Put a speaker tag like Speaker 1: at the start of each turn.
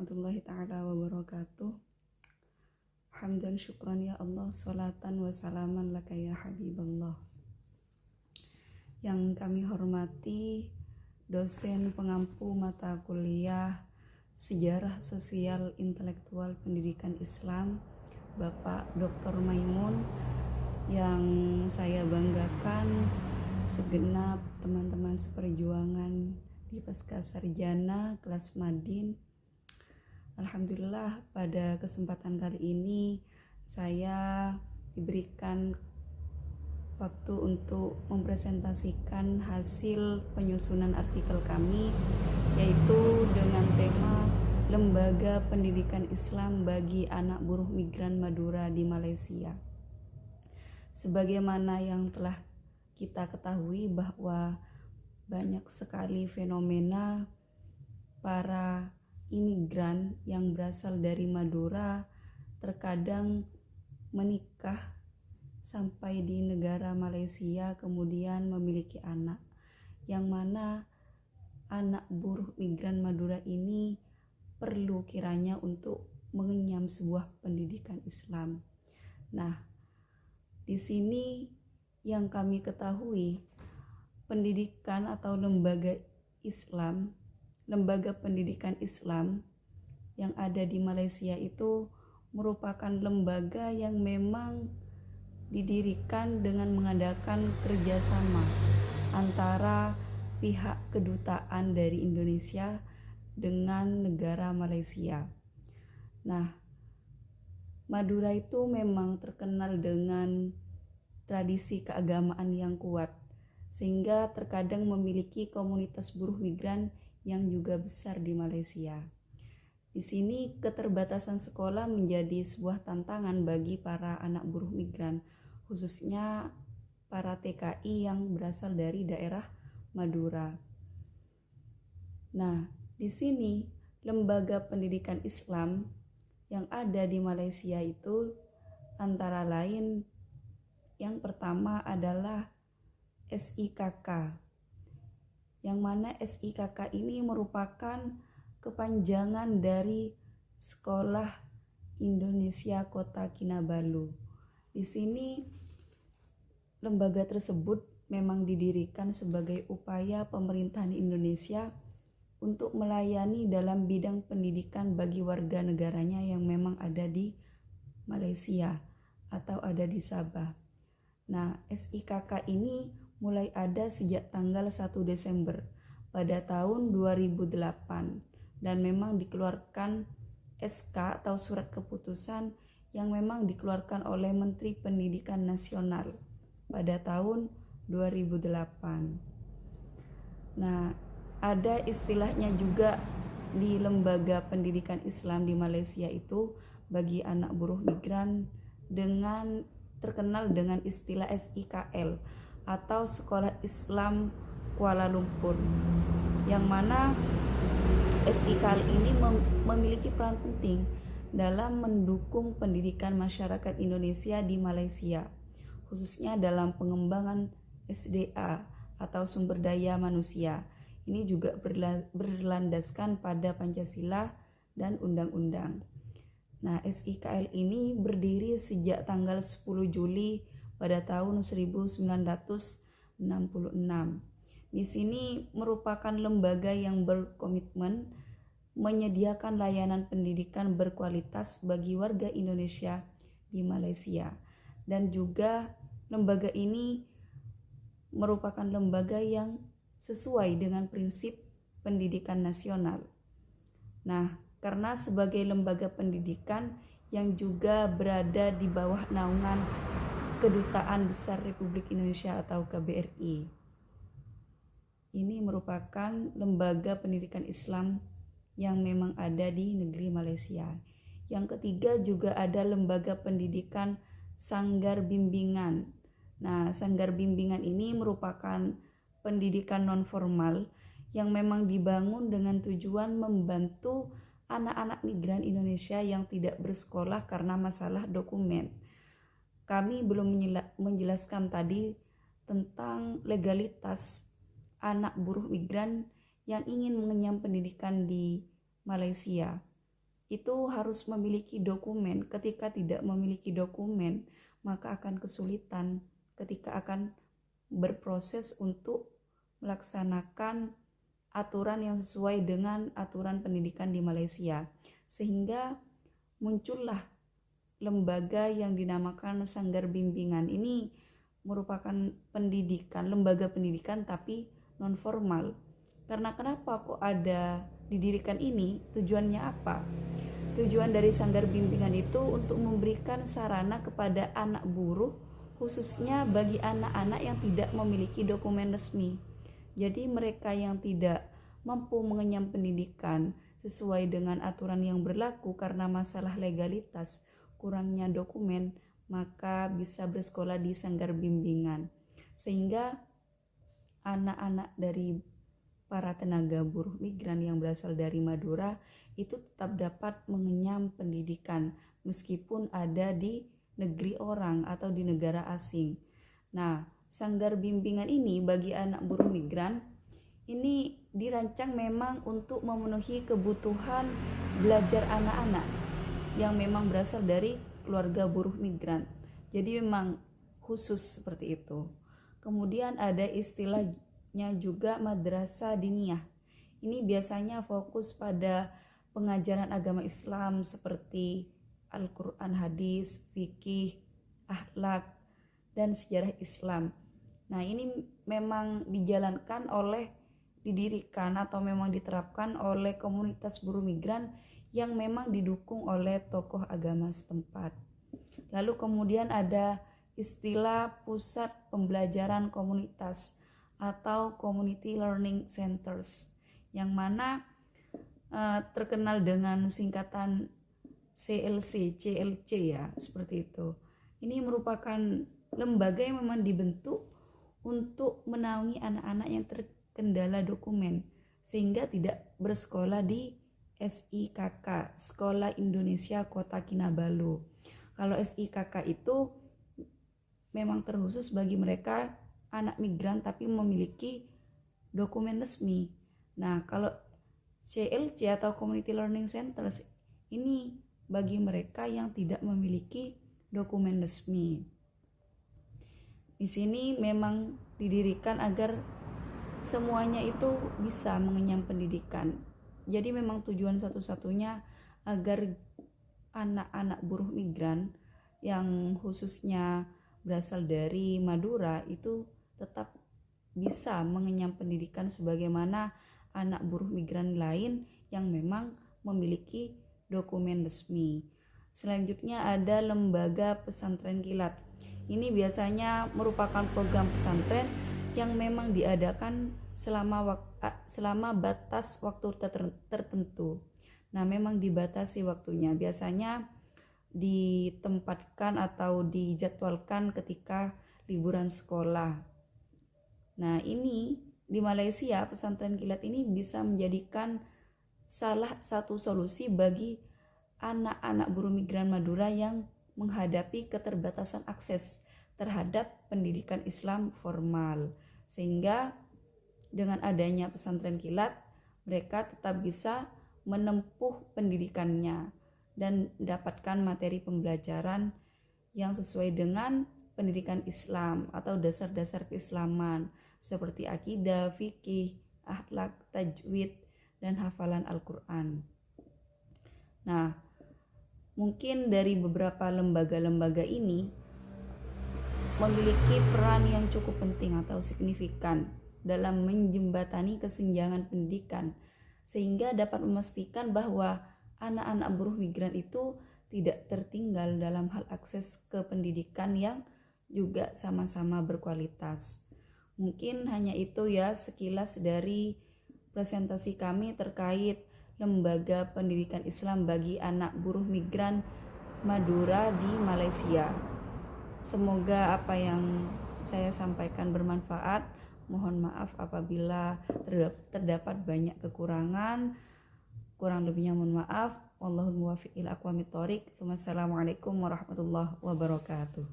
Speaker 1: warahmatullahi ta'ala wabarakatuh. Hamdan syukran ya Allah, salatan wa salaman laka ya Habiballah. Yang kami hormati dosen pengampu mata kuliah Sejarah Sosial Intelektual Pendidikan Islam, Bapak Dr. Maimun, yang saya banggakan segenap teman-teman seperjuangan di Pasca Sarjana kelas Madin. Alhamdulillah pada kesempatan kali ini saya diberikan waktu untuk mempresentasikan hasil penyusunan artikel kami, yaitu dengan tema Lembaga Pendidikan Islam bagi Anak Buruh Migran Madura di Malaysia. Sebagaimana yang telah kita ketahui bahwa banyak sekali fenomena para imigran yang berasal dari Madura terkadang menikah sampai di negara Malaysia kemudian memiliki anak, yang mana anak buruh migran Madura ini perlu kiranya untuk mengenyam sebuah pendidikan Islam. Nah, di sini yang kami ketahui, pendidikan atau lembaga pendidikan Islam yang ada di Malaysia itu merupakan lembaga yang memang didirikan dengan mengadakan kerjasama antara pihak kedutaan dari Indonesia dengan negara Malaysia. Nah, Madura itu memang terkenal dengan tradisi keagamaan yang kuat, sehingga terkadang memiliki komunitas buruh migran yang juga besar di Malaysia. Di sini keterbatasan sekolah menjadi sebuah tantangan bagi para anak buruh migran, khususnya para TKI yang berasal dari daerah Madura. Nah, di sini lembaga pendidikan Islam yang ada di Malaysia itu antara lain yang pertama adalah SIKK, yang mana SIKK ini merupakan kepanjangan dari Sekolah Indonesia Kota Kinabalu. Di sini lembaga tersebut memang didirikan sebagai upaya pemerintahan Indonesia untuk melayani dalam bidang pendidikan bagi warga negaranya yang memang ada di Malaysia atau ada di Sabah. Nah, SIKK ini mulai ada sejak tanggal 1 Desember pada tahun 2008 dan memang dikeluarkan SK atau surat keputusan yang memang dikeluarkan oleh Menteri Pendidikan Nasional pada tahun 2008. Nah, ada istilahnya juga di lembaga pendidikan Islam di Malaysia itu bagi anak buruh migran dengan terkenal dengan istilah SIKL atau Sekolah Islam Kuala Lumpur, yang mana SIKL ini memiliki peran penting dalam mendukung pendidikan masyarakat Indonesia di Malaysia, khususnya dalam pengembangan SDA atau sumber daya manusia. Ini juga berlandaskan pada Pancasila dan undang-undang. Nah, SIKL ini berdiri sejak tanggal 10 Juli pada tahun 1966. Di sini merupakan lembaga yang berkomitmen menyediakan layanan pendidikan berkualitas bagi warga Indonesia di Malaysia. Dan juga lembaga ini merupakan lembaga yang sesuai dengan prinsip pendidikan nasional. Nah, karena sebagai lembaga pendidikan yang juga berada di bawah naungan Kedutaan Besar Republik Indonesia atau KBRI. Ini merupakan lembaga pendidikan Islam yang memang ada di negeri Malaysia. Yang ketiga juga ada lembaga pendidikan Sanggar Bimbingan. Nah, Sanggar Bimbingan ini merupakan pendidikan non-formal yang memang dibangun dengan tujuan membantu anak-anak migran Indonesia yang tidak bersekolah karena masalah dokumen. Kami belum menjelaskan tadi tentang legalitas anak buruh migran yang ingin mengenyam pendidikan di Malaysia. itu harus memiliki dokumen. Ketika tidak memiliki dokumen, maka akan kesulitan ketika akan berproses untuk melaksanakan aturan yang sesuai dengan aturan pendidikan di Malaysia. Sehingga muncullah lembaga yang dinamakan Sanggar Bimbingan. Ini merupakan pendidikan, lembaga pendidikan tapi non formal. Karena kenapa kok ada didirikan ini? Tujuannya apa? Tujuan dari Sanggar Bimbingan itu untuk memberikan sarana kepada anak buruh, khususnya bagi anak-anak yang tidak memiliki dokumen resmi. Jadi mereka yang tidak mampu mengenyam pendidikan sesuai dengan aturan yang berlaku karena masalah legalitas, kurangnya dokumen, maka bisa bersekolah di Sanggar Bimbingan. Sehingga anak-anak dari para tenaga buruh migran yang berasal dari Madura itu tetap dapat mengenyam pendidikan meskipun ada di negeri orang atau di negara asing. Nah, Sanggar Bimbingan ini bagi anak buruh migran ini dirancang memang untuk memenuhi kebutuhan belajar anak-anak yang memang berasal dari keluarga buruh migran. Jadi memang khusus seperti itu. Kemudian ada istilahnya juga madrasah diniyah. Ini biasanya fokus pada pengajaran agama Islam seperti Al-Quran, hadis, fikih, akhlak, dan sejarah Islam. Nah, ini memang didirikan atau memang diterapkan oleh komunitas buruh migran yang memang didukung oleh tokoh agama setempat. Lalu kemudian ada istilah pusat pembelajaran komunitas atau community learning centers, yang mana terkenal dengan singkatan CLC, CLC ya, seperti itu. Ini merupakan lembaga yang memang dibentuk untuk menaungi anak-anak yang terkendala dokumen sehingga tidak bersekolah di SIKK, Sekolah Indonesia Kota Kinabalu. Kalau SIKK itu memang terkhusus bagi mereka anak migran tapi memiliki dokumen resmi. Nah, kalau CLC atau Community Learning Centers ini bagi mereka yang tidak memiliki dokumen resmi. Di sini memang didirikan agar semuanya itu bisa mengenyam pendidikan. Jadi memang tujuan satu-satunya agar anak-anak buruh migran yang khususnya berasal dari Madura itu tetap bisa mengenyam pendidikan sebagaimana anak buruh migran lain yang memang memiliki dokumen resmi. Selanjutnya ada lembaga pesantren kilat. Ini biasanya merupakan program pesantren yang memang diadakan selama batas waktu tertentu. Nah, memang dibatasi waktunya. Biasanya ditempatkan atau dijadwalkan ketika liburan sekolah. Nah, ini di Malaysia pesantren kilat ini bisa menjadikan salah satu solusi bagi anak-anak buruh migran Madura yang menghadapi keterbatasan akses terhadap pendidikan Islam formal. Sehingga dengan adanya pesantren kilat, mereka tetap bisa menempuh pendidikannya dan mendapatkan materi pembelajaran yang sesuai dengan pendidikan Islam atau dasar-dasar keislaman seperti akidah, fikih, akhlak, tajwid, dan hafalan Al-Quran. Nah, mungkin dari beberapa lembaga-lembaga ini memiliki peran yang cukup penting atau signifikan dalam menjembatani kesenjangan pendidikan, sehingga dapat memastikan bahwa anak-anak buruh migran itu tidak tertinggal dalam hal akses ke pendidikan yang juga sama-sama berkualitas. Mungkin hanya itu ya sekilas dari presentasi kami terkait lembaga pendidikan Islam bagi anak buruh migran Madura di Malaysia. Semoga apa yang saya sampaikan bermanfaat. Mohon maaf apabila terdapat banyak kekurangan. Kurang lebihnya mohon maaf. Wallahul muwaffiq ila aqwamit thoriq. Wassalamualaikum warahmatullahi wabarakatuh.